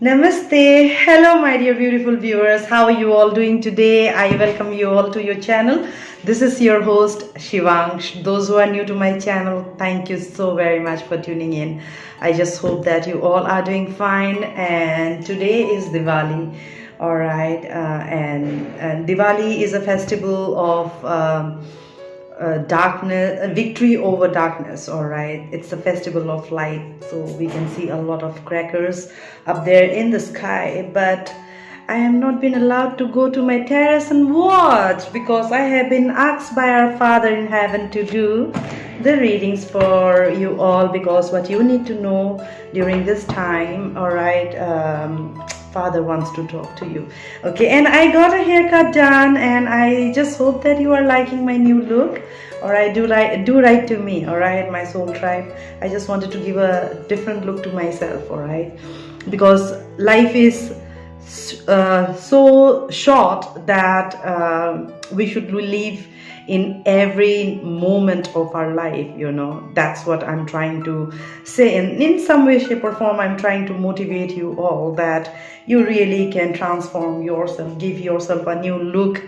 Namaste. Hello, my dear beautiful viewers. How are you all doing today? I welcome you all to your channel. This is your host, Shivang. Those who are new to my channel, thank you so very much for tuning in. I just hope that you all are doing fine. And today is Diwali. All right. And Diwali is a festival of darkness, victory over darkness. All right, it's a festival of light, so we can see a lot of crackers up there in the sky, but I have not been allowed to go to my terrace and watch because I have been asked by our Father in heaven to do the readings for you all, because what you need to know during this time, all right, Father wants to talk to you. Okay, and I got a haircut done, and I just hope that you are liking my new look. All right, do write to me. All right, my soul tribe. I just wanted to give a different look to myself. All right, because life is so short that we should live in every moment of our life. That's what I'm trying to say, and in some way, shape or form, I'm trying to motivate you all that you really can transform yourself, give yourself a new look.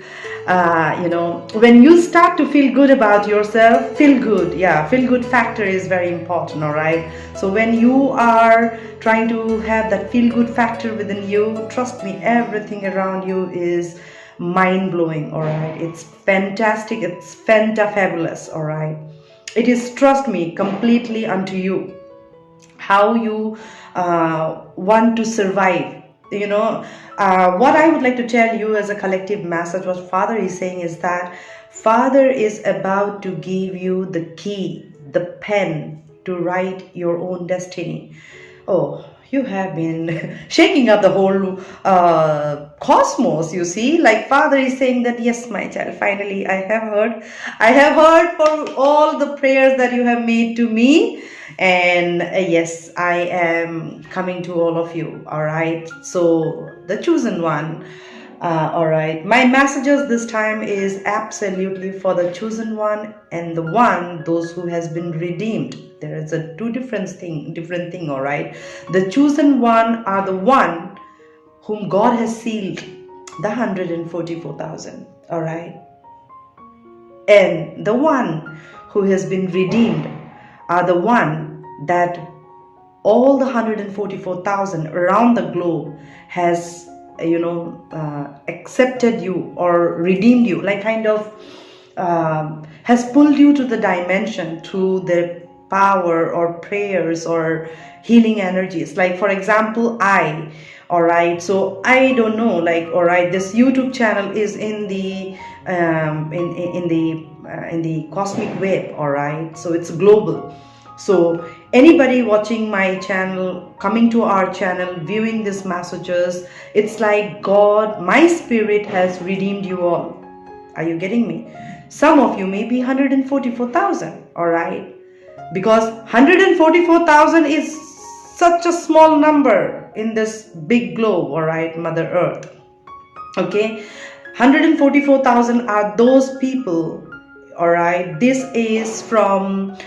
When you start to feel good about yourself, feel good factor is very important. All right, so when you are trying to have that feel good factor within you, trust me, everything around you is mind-blowing. All right, it's fantastic, it's fabulous. All right, it is, trust me, completely unto you how you want to survive. What I would like to tell you as a collective message, what Father is saying is that Father is about to give you the key, the pen to write your own destiny. Oh, you have been shaking up the whole cosmos, you see. Like Father is saying that, yes, my child, finally I have heard for all the prayers that you have made to me. And yes, I am coming to all of you. All right, so the chosen one. All right, my messages this time is absolutely for the chosen one and the one, those who has been redeemed. There is a different thing. All right, the chosen one are the one whom God has sealed, the 144,000. All right, and the one who has been redeemed are the one that all the 144,000 around the globe has accepted you or redeemed you, like kind of has pulled you to the dimension through their power or prayers or healing energies. Like for example, all right, so I don't know, like, all right, this YouTube channel is in the in the cosmic web. All right, so it's global. So anybody watching my channel, coming to our channel, viewing these messages, it's like God, my spirit has redeemed you all. Are you getting me? Some of you may be 144,000, all right? Because 144,000 is such a small number in this big globe, all right, Mother Earth. Okay, 144,000 are those people, all right? This is from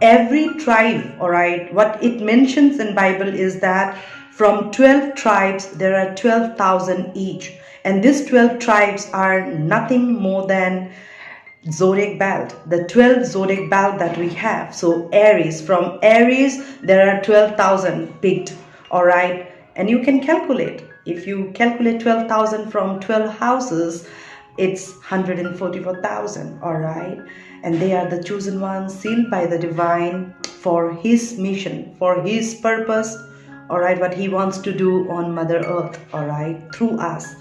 every tribe. All right, what it mentions in Bible is that from 12 tribes there are 12,000 each, and these 12 tribes are nothing more than zodiac belt, the 12 zodiac belt that we have. So Aries, from Aries there are 12,000 picked. All right, and you can calculate, if you calculate 12,000 from 12 houses, it's 144,000. all right, and they are the chosen ones, sealed by the divine for his mission, for his purpose. All right, what he wants to do on Mother Earth, all right, through us.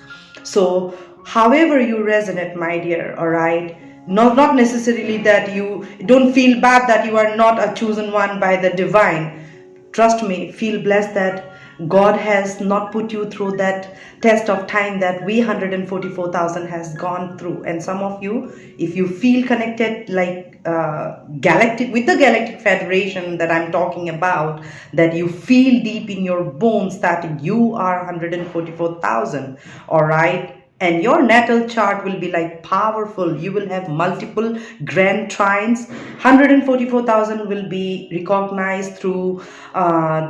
So however you resonate, my dear, all right, not necessarily that you don't feel bad that you are not a chosen one by the divine. Trust me, feel blessed that God has not put you through that test of time that we 144,000 has gone through. And some of you, if you feel connected like galactic, with the Galactic Federation that I'm talking about, that you feel deep in your bones that you are 144,000, all right, and your natal chart will be like powerful. You will have multiple grand trines. 144,000 will be recognized through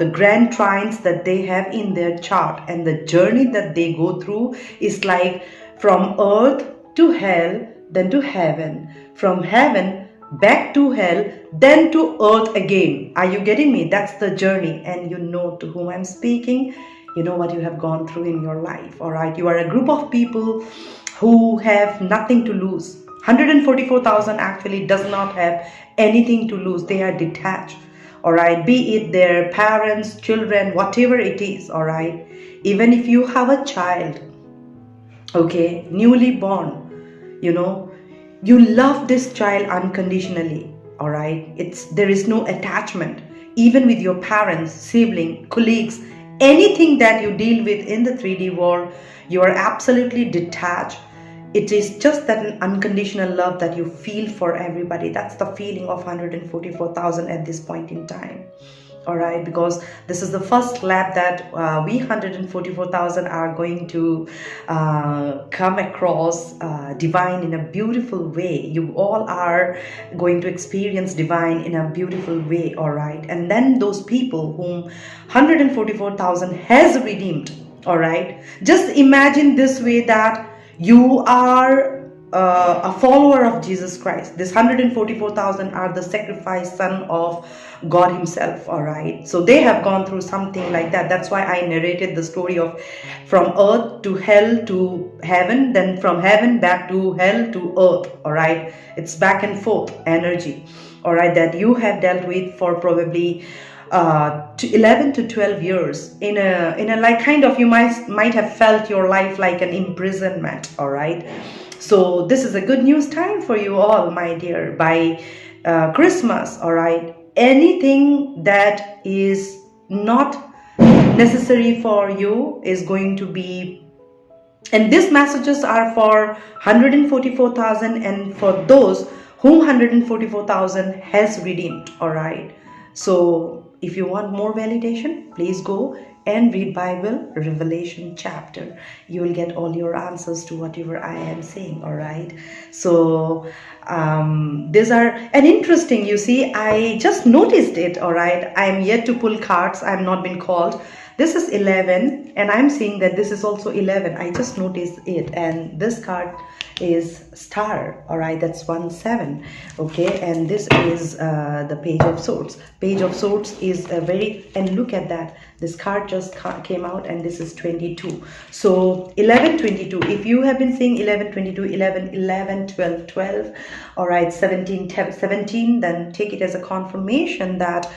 the grand trines that they have in their chart, and the journey that they go through is like from earth to hell, then to heaven, from heaven back to hell, then to earth again. Are you getting me? That's the journey, and you know to whom I'm speaking. You know what you have gone through in your life. All right, you are a group of people who have nothing to lose. 144,000 actually does not have anything to lose. They are detached. All right, be it their parents, children, whatever it is. All right, even if you have a child, okay, newly born, you know, you love this child unconditionally. All right, there is no attachment, even with your parents, sibling, colleagues, anything that you deal with in the 3D world. You are absolutely detached. It is just that an unconditional love that you feel for everybody. That's the feeling of 144,000 at this point in time. All right, because this is the first lap that we 144,000 are going to come across divine in a beautiful way. You all are going to experience divine in a beautiful way. All right, and then those people whom 144,000 has redeemed. All right, just imagine this way, that you are a follower of Jesus Christ. This 144,000 are the sacrificed son of God himself. All right, so they have gone through something like that. That's why I narrated the story of from earth to hell to heaven, then from heaven back to hell to earth. All right, it's back and forth energy. All right, that you have dealt with for probably 11 to 12 years in a like kind of, you might have felt your life like an imprisonment. All right, so this is a good news time for you all, my dear. By Christmas, all right, anything that is not necessary for you is going to be, and these messages are for 144,000 and for those whom 144,000 has redeemed. All right, so if you want more validation, please go and read Bible Revelation chapter. You will get all your answers to whatever I am saying. All right, so these are an interesting, you see, I just noticed it. All right, I am yet to pull cards. I have not been called. This is 11 and I'm seeing that this is also 11. I just noticed it, and this card is star. All right, that's 1-7. Okay, and this is the Page of Swords. Page of Swords is a very, and look at that, this card just came out, and this is 22. So 11, 22. If you have been seeing 11, 22, 11, 11, 12, 12, all right, 17, 17, then take it as a confirmation that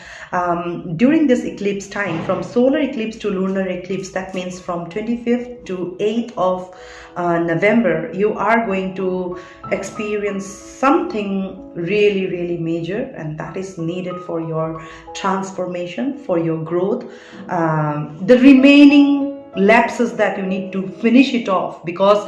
during this eclipse time, from solar eclipse to lunar eclipse, that means from 25th to 8th of November, you are going to experience something really, really major, and that is needed for your transformation, for your growth. The remaining lapses that you need to finish it off, because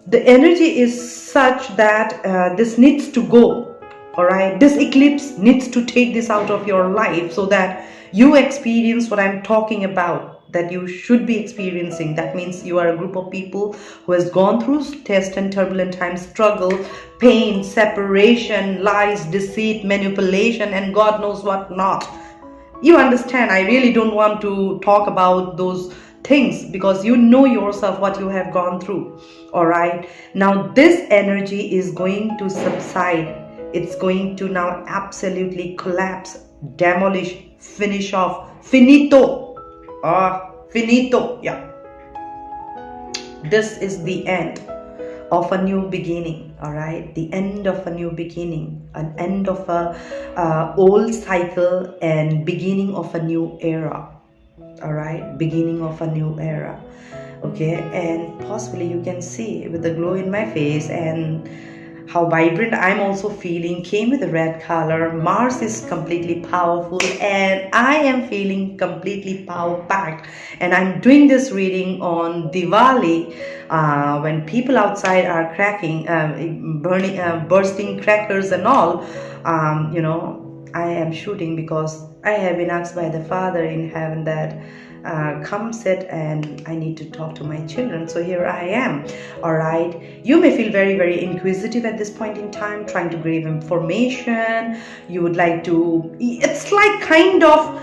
the energy is such that this needs to go. All right, this eclipse needs to take this out of your life so that you experience what I'm talking about, that you should be experiencing. That means you are a group of people who has gone through test and turbulent times, struggle, pain, separation, lies, deceit, manipulation, and God knows what not. You understand, I really don't want to talk about those things because you know yourself what you have gone through. All right, now this energy is going to subside. It's going to now absolutely collapse, demolish, finish off, finito. Finito, yeah. This is the end of a new beginning. All right, the end of a new beginning, an end of a old cycle and beginning of a new era. All right, beginning of a new era. Okay, and possibly you can see with the glow in my face and how vibrant I'm also feeling, came with a red color. Mars is completely powerful and I am feeling completely power packed, and I'm doing this reading on Diwali when people outside are cracking, bursting crackers and all. You know, I am shooting because I have been asked by the Father in heaven that come sit and I need to talk to my children. So here I am. All right. You may feel very, very inquisitive at this point in time, trying to grab information. You would like to, it's like kind of,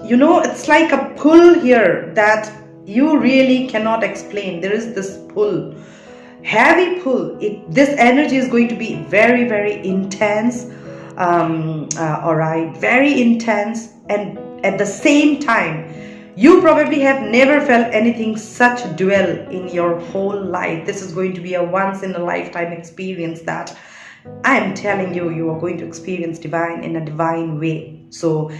it's like a pull here that you really cannot explain. There is this pull, heavy pull. This energy is going to be very, very intense. All right, very intense, and at the same time, you probably have never felt anything such dual in your whole life. This is going to be a once in a lifetime experience that I am telling you, you are going to experience divine in a divine way. So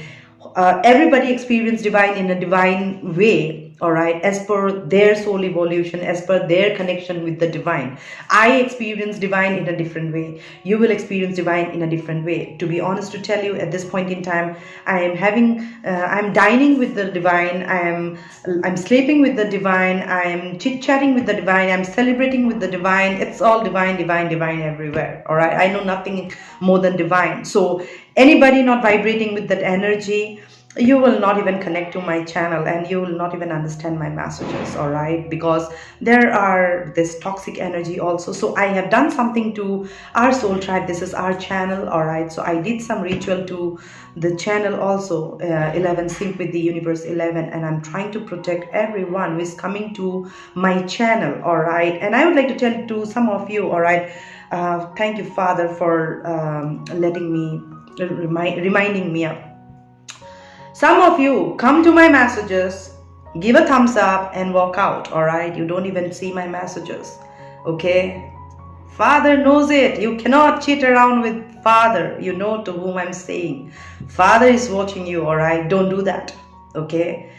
everybody experience divine in a divine way, all right, as per their soul evolution, as per their connection with the divine. I experience divine in a different way. You will experience divine in a different way. To be honest, to tell you, at this point in time, I'm dining with the divine. I'm sleeping with the divine. I'm chit-chatting with the divine. I'm celebrating with the divine. It's all divine, divine, divine everywhere. All right. I know nothing more than divine. So anybody not vibrating with that energy, you will not even connect to my channel, and you will not even understand my messages, all right, because there are this toxic energy also. So I have done something to our soul tribe. This is our channel, all right. So I did some ritual to the channel also, 11 sync with the universe 11, and I'm trying to protect everyone who is coming to my channel, all right. And I would like to tell to some of you, all right, thank you, Father, for letting me reminding me up. Some of you come to my messages, give a thumbs up and walk out, all right? You don't even see my messages, okay? Father knows it. You cannot cheat around with Father. You know to whom I'm saying. Father is watching you, all right? Don't do that, okay?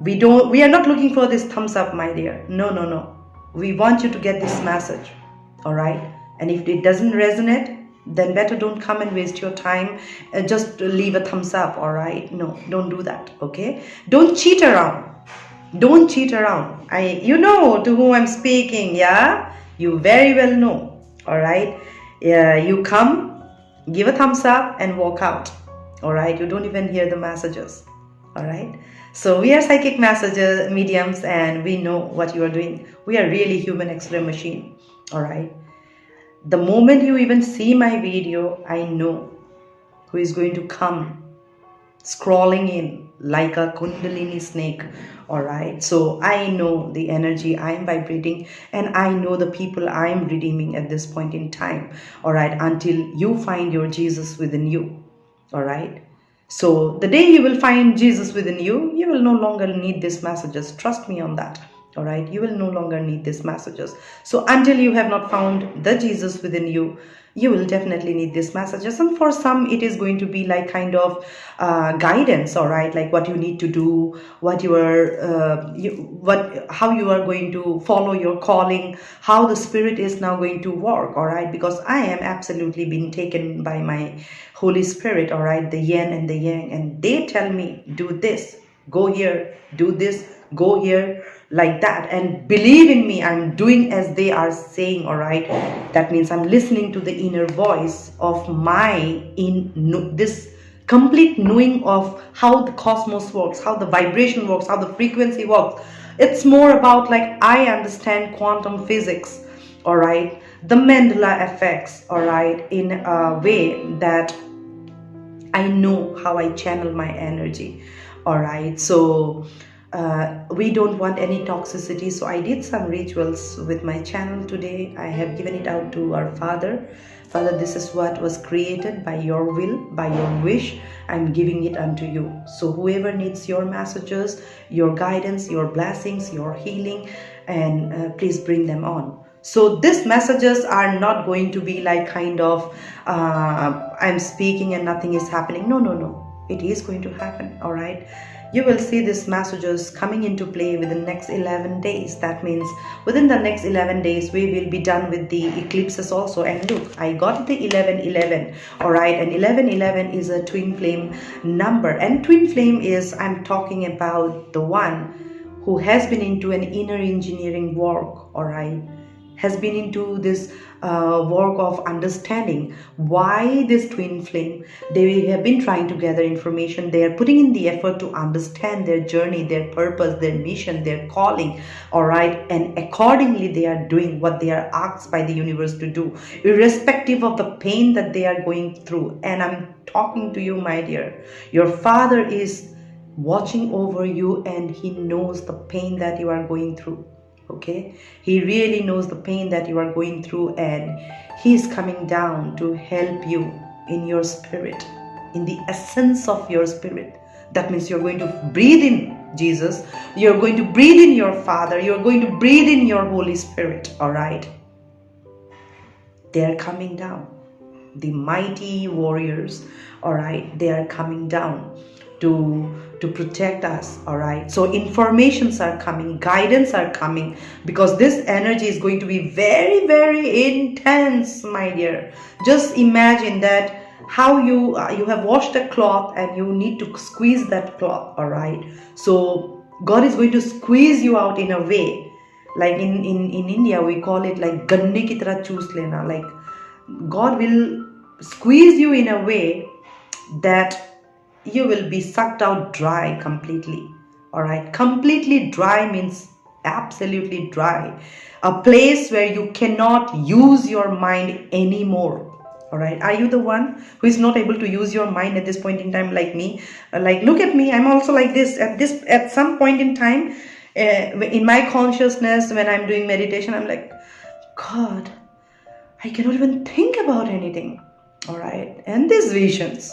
We are not looking for this thumbs up, my dear. No. We want you to get this message, all right? And if it doesn't resonate, then better don't come and waste your time. Just leave a thumbs up, all right? No, don't do that, okay? Don't cheat around. Don't cheat around. You know to whom I'm speaking, yeah? You very well know, all right? Yeah, you come, give a thumbs up and walk out, all right? You don't even hear the messages, all right? So we are psychic messages, mediums, and we know what you are doing. We are really human X-ray machine, all right? The moment you even see my video, I know who is going to come scrolling in like a Kundalini snake, all right? So I know the energy I am vibrating, and I know the people I am redeeming at this point in time, all right, until you find your Jesus within you, all right? So the day you will find Jesus within you, you will no longer need these messages. Trust me on that. All right, you will no longer need these messages. So until you have not found the Jesus within you, you will definitely need these messages. And for some, it is going to be like kind of guidance, all right, like what you need to do, what you are, how you are going to follow your calling, how the spirit is now going to work, all right, because I am absolutely being taken by my Holy Spirit, all right, the yin and the yang, and they tell me, do this, go here, do this, go here, like that, and believe in me, I'm doing as they are saying, all right? That means I'm listening to the inner voice of this complete knowing of how the cosmos works, how the vibration works, how the frequency works. It's more about like I understand quantum physics, all right? The Mandela effects, all right, in a way that I know how I channel my energy, all right? So we don't want any toxicity. So I did some rituals with my channel today. I have given it out to our Father. Father, this is what was created by your will, by your wish. I'm giving it unto you. So whoever needs your messages, your guidance, your blessings, your healing, and please bring them on. So these messages are not going to be like kind of I'm speaking and nothing is happening. No. It is going to happen, all right? You will see these messages coming into play within the next 11 days. That means within the next 11 days, we will be done with the eclipses also. And look, I got the 1111, all right? And 1111 is a twin flame number. And twin flame is, I'm talking about the one who has been into an inner engineering work, all right? has been into this work of understanding why this twin flame, they have been trying to gather information. They are putting in the effort to understand their journey, their purpose, their mission, their calling, all right, and accordingly they are doing what they are asked by the universe to do, irrespective of the pain that they are going through. And I'm talking to you, my dear, your father is watching over you, and he knows the pain that you are going through. Okay, he really knows the pain that you are going through, and he's coming down to help you in your spirit, in the essence of your spirit. That means you're going to breathe in Jesus, you're going to breathe in your Father, you're going to breathe in your Holy Spirit. All right, they're coming down, the mighty warriors. All right, they are coming down to protect us. All right, so informations are coming, guidance are coming, because this energy is going to be very, very intense, my dear. Just imagine that how you have washed a cloth and you need to squeeze that cloth. All right, so God is going to squeeze you out in a way, like in India we call it like ganne ki tarah choos lena. Like God will squeeze you in a way that you will be sucked out dry completely. All right, completely dry means absolutely dry, a place where you cannot use your mind anymore. All right, are you the one who is not able to use your mind at this point in time, like me? Like, look at me, I'm also like this at some point in time in my consciousness. When I'm doing meditation, I'm like, God, I cannot even think about anything. All right, and these visions.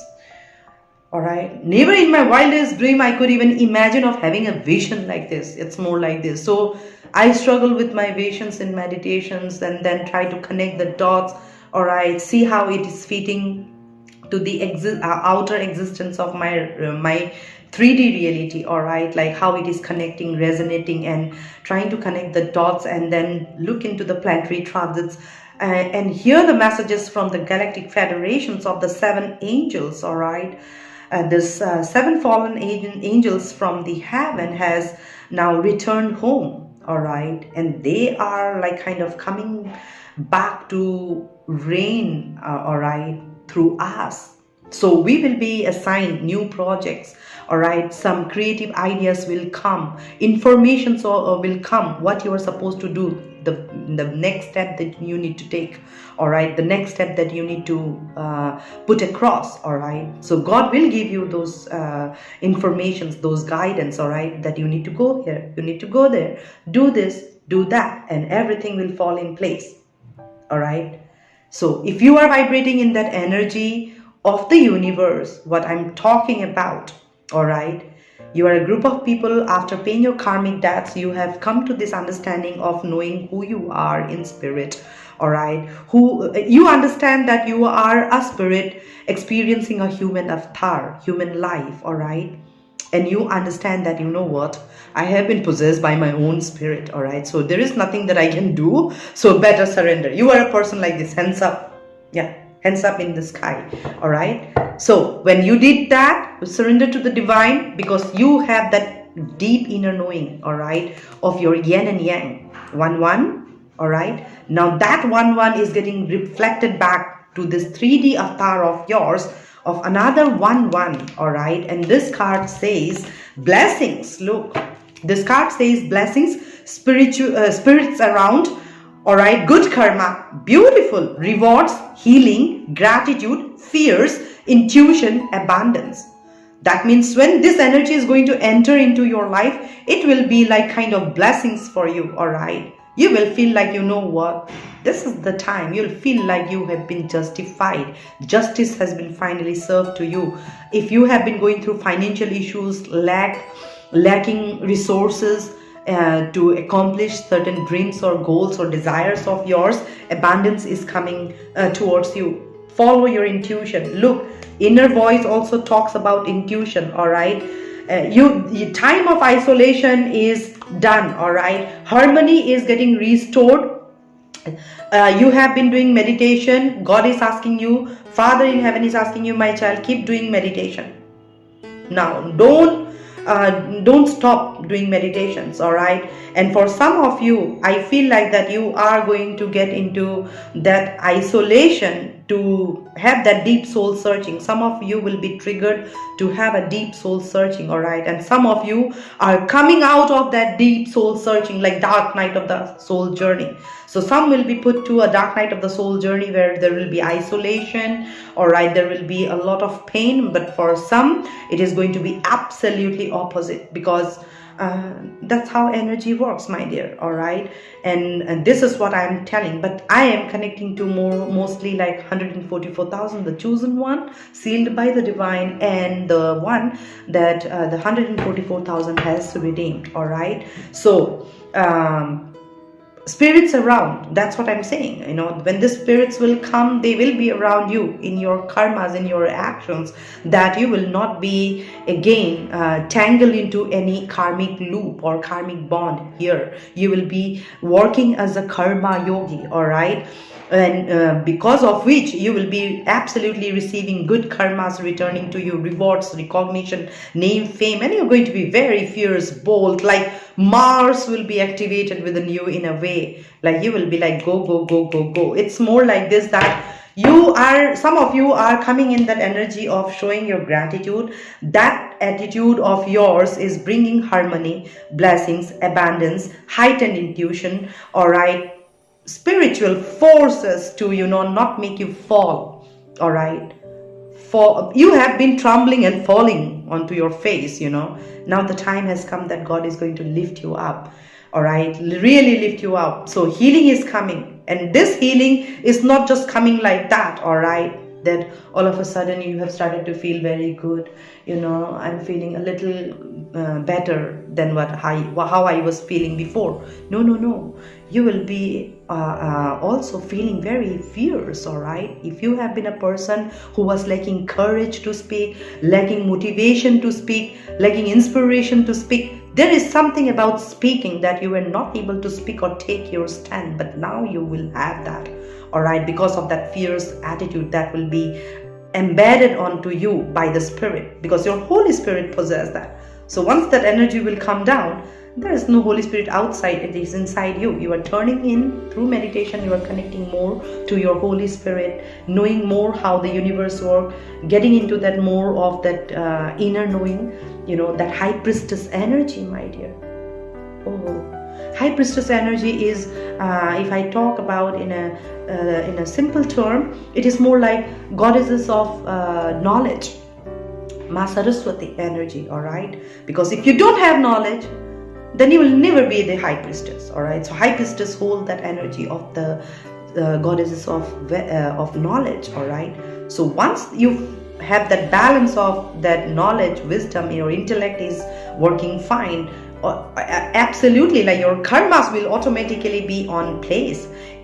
All right, never in my wildest dream I could even imagine of having a vision like this. It's more like this. So I struggle with my visions in meditations, and then try to connect the dots. All right, see how it is fitting to the outer existence of my 3D reality. All right, like how it is connecting, resonating, and trying to connect the dots, and then look into the planetary transits and hear the messages from the galactic federations of the 7 angels. All right, this 7 fallen angels from the heaven has now returned home. All right, and they are like kind of coming back to reign, all right, through us. So we will be assigned new projects. All right, some creative ideas will come, information will come, what you are supposed to do, the next step that you need to take. All right, the next step that you need to put across. All right, so God will give you those informations, those guidance. All right, that you need to go here, you need to go there, do this, do that, and everything will fall in place. All right, so if you are vibrating in that energy of the universe, what I'm talking about, all right, you are a group of people, after paying your karmic debts, you have come to this understanding of knowing who you are in spirit. All right, who you understand that you are a spirit experiencing a human avatar, human life. All right, and you understand that, you know what, I have been possessed by my own spirit. All right, so there is nothing that I can do, so better surrender. You are a person like this, hands up. Yeah, hands up in the sky. All right, so when you did that, you surrender to the divine, because you have that deep inner knowing, all right, of your yin and yang, 1-1. all right, now that 1-1 is getting reflected back to this 3D avatar of yours of another 1-1. all right, and this card says blessings. Look, this card says blessings, spirits around. All right, good karma, beautiful rewards, healing, gratitude, fears, intuition, abundance. That means when this energy is going to enter into your life, it will be like kind of blessings for you. All right, you will feel like, you know what, this is the time. You'll feel like you have been justified. Justice has been finally served to you. If you have been going through financial issues, lacking resources to accomplish certain dreams or goals or desires of yours, abundance is coming towards you. Follow your intuition. Look, inner voice also talks about intuition. All right, your time of isolation is done. All right, harmony is getting restored. You have been doing meditation. God is asking you, Father in heaven is asking you, my child, keep doing meditation. Now don't don't stop doing meditations, all right? And for some of you, I feel like that you are going to get into that isolation to have that deep soul searching. Some of you will be triggered to have a deep soul searching, all right? And some of you are coming out of that deep soul searching, like dark night of the soul journey. So some will be put to a dark night of the soul journey where there will be isolation, all right? There will be a lot of pain, but for some it is going to be absolutely opposite, because that's how energy works, my dear, all right? And this is what I'm telling, but I am connecting to mostly like 144,000, the chosen one, sealed by the divine, and the one that the 144,000 has redeemed, all right? So spirits around, that's what I'm saying. You know, when the spirits will come, they will be around you in your karmas, in your actions, that you will not be again tangled into any karmic loop or karmic bond here. You will be working as a karma yogi, all right? And because of which you will be absolutely receiving good karmas returning to you, rewards, recognition, name, fame, and you're going to be very fierce, bold, like Mars will be activated within you in a way, like you will be like go, go, go, go, go. It's more like this, that you are, some of you are coming in that energy of showing your gratitude. That attitude of yours is bringing harmony, blessings, abundance, heightened intuition, all right? Spiritual forces to, you know, not make you fall, all right? For you have been trembling and falling onto your face, you know. Now the time has come that God is going to lift you up, all right? Really lift you up. So healing is coming, and this healing is not just coming like that, all right? That all of a sudden you have started to feel very good, you know, I'm feeling a little better than how I was feeling before. No, no, no. You will be also feeling very fierce, all right? If you have been a person who was lacking courage to speak, lacking motivation to speak, lacking inspiration to speak, there is something about speaking that you were not able to speak or take your stand, but now you will have that, all right? Because of that fierce attitude that will be embedded onto you by the Spirit, because your Holy Spirit possesses that. So once that energy will come down, there is no Holy Spirit outside, it is inside you. You are turning in through meditation, you are connecting more to your Holy Spirit, knowing more how the universe works, getting into that more of that inner knowing, you know, that high priestess energy, my dear. Oh, high priestess energy is, if I talk about in a simple term, it is more like goddesses of knowledge, Ma Saraswati energy, all right? Because if you don't have knowledge, then you will never be the high priestess, all right? So high priestess hold that energy of the goddesses of knowledge, all right? So once you have that balance of that knowledge, wisdom, your intellect is working fine, absolutely, like your karmas will automatically be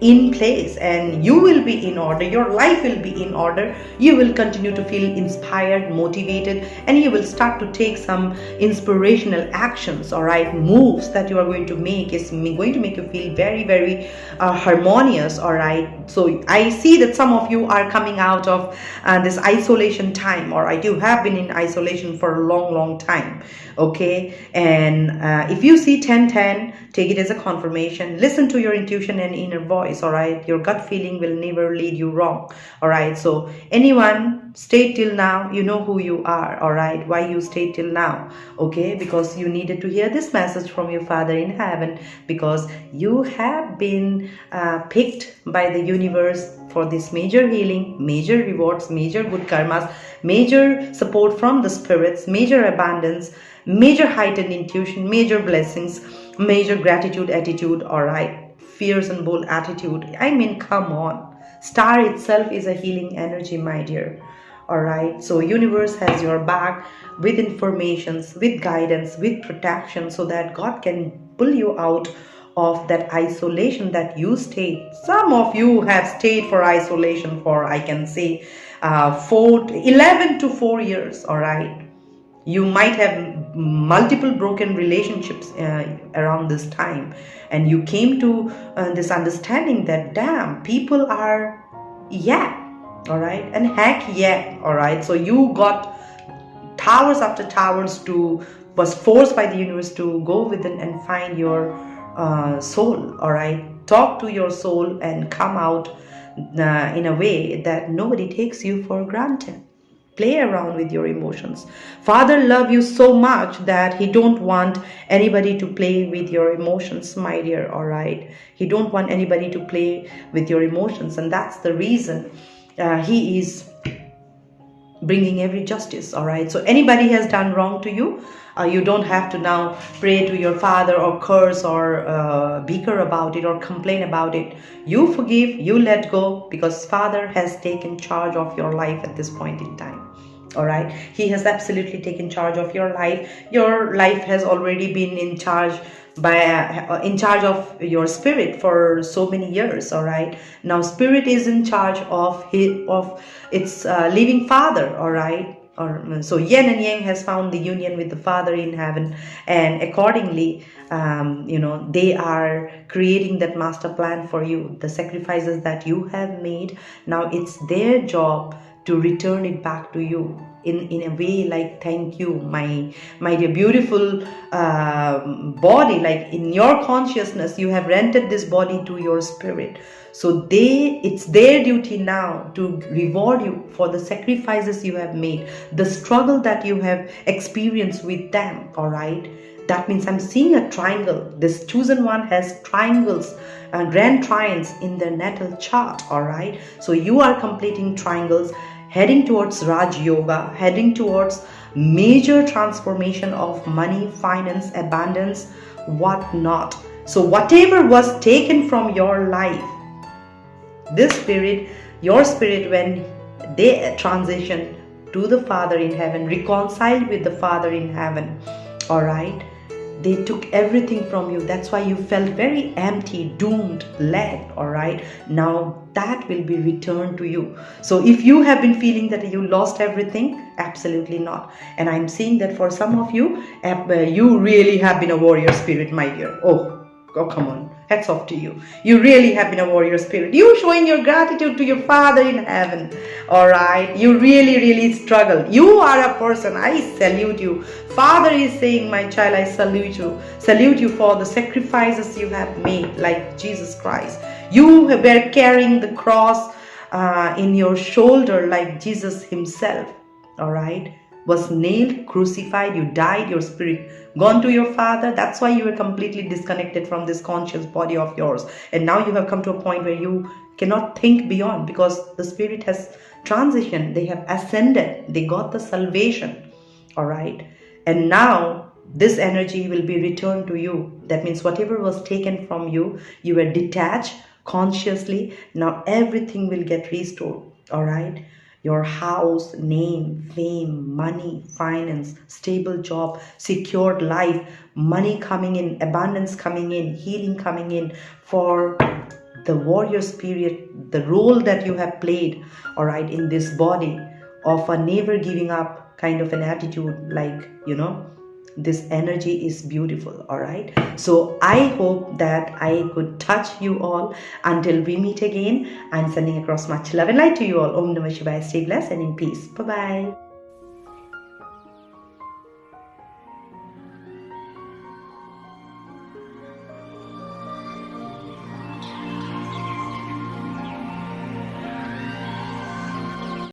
in place, and you will be in order, your life will be in order, you will continue to feel inspired, motivated, and you will start to take some inspirational actions, all right? Moves that you are going to make is going to make you feel very, very harmonious, all right? So I see that some of you are coming out of this isolation time, all right? You have been in isolation for a long time, okay? And if you see 1010, take it as a confirmation. Listen to your intuition and inner voice, all right? Your gut feeling will never lead you wrong, all right? So anyone stayed till now, you know who you are, all right? Why you stayed till now, okay? Because you needed to hear this message from your Father in heaven, because you have been picked by the universe for this major healing, major rewards, major good karmas, major support from the spirits, major abundance, major heightened intuition, major blessings, major gratitude attitude, all right? Fierce and bold attitude. I mean, come on. Star itself is a healing energy, my dear, all right? So universe has your back with informations, with guidance, with protection, so that God can pull you out of that isolation that you stayed. Some of you have stayed for isolation for, I can say, 11 to 4 years, all right? You might have multiple broken relationships around this time, and you came to this understanding that, damn, people are all right, and heck all right? So you got towers after towers to was forced by the universe to go within and find your soul, all right? Talk to your soul and come out in a way that nobody takes you for granted. Play around with your emotions. Father loves you so much that he don't want anybody to play with your emotions, my dear, all right? He don't want anybody to play with your emotions, and that's the reason he is bringing every justice, all right? So anybody has done wrong to you, you don't have to now pray to your father or curse or bicker about it or complain about it. You forgive, you let go, because Father has taken charge of your life at this point in time, all right? He has absolutely taken charge of your life. Your life has already been in charge of your spirit for so many years, all right? Now spirit is in charge of its living Father, all right? So yin and yang has found the union with the Father in heaven, and accordingly they are creating that master plan for you. The sacrifices that you have made, now it's their job to return it back to you in a way like, thank you, my dear beautiful body. Like, in your consciousness you have rented this body to your spirit, so it's their duty now to reward you for the sacrifices you have made, the struggle that you have experienced with them, all right? That means I'm seeing a triangle. This chosen one has triangles, grand triangles in their natal chart, all right? So you are completing triangles, heading towards Raj Yoga, heading towards major transformation of money, finance, abundance, whatnot. So whatever was taken from your life, this spirit, your spirit, when they transition to the Father in heaven, reconciled with the Father in heaven, all right? They took everything from you. That's why you felt very empty, doomed, led, all right? Now that will be returned to you. So if you have been feeling that you lost everything, absolutely not. And I'm seeing that for some of you, you really have been a warrior spirit, my dear. Oh, come on. Hats off to you. You really have been a warrior spirit. You showing your gratitude to your Father in heaven. All right. You really struggle. You are a person. I salute you. Father is saying, my child, I salute you. Salute you for the sacrifices you have made, like Jesus Christ. You were carrying the cross in your shoulder like Jesus himself. All right. Was nailed, crucified, you died, your spirit gone to your Father. That's why you were completely disconnected from this conscious body of yours. And now you have come to a point where you cannot think beyond, because the spirit has transitioned. They have ascended. They got the salvation. All right. And now this energy will be returned to you. That means whatever was taken from you, you were detached consciously. Now everything will get restored. All right. Your house, name, fame, money, finance, stable job, secured life, money coming in, abundance coming in, healing coming in, for the warrior spirit, the role that you have played, all right, in this body, of a never giving up kind of an attitude, like, this energy is beautiful, all right? So I hope that I could touch you all. Until we meet again, I'm sending across much love and light to you all. Om Namah Shivaya. Stay blessed and in peace. Bye-bye.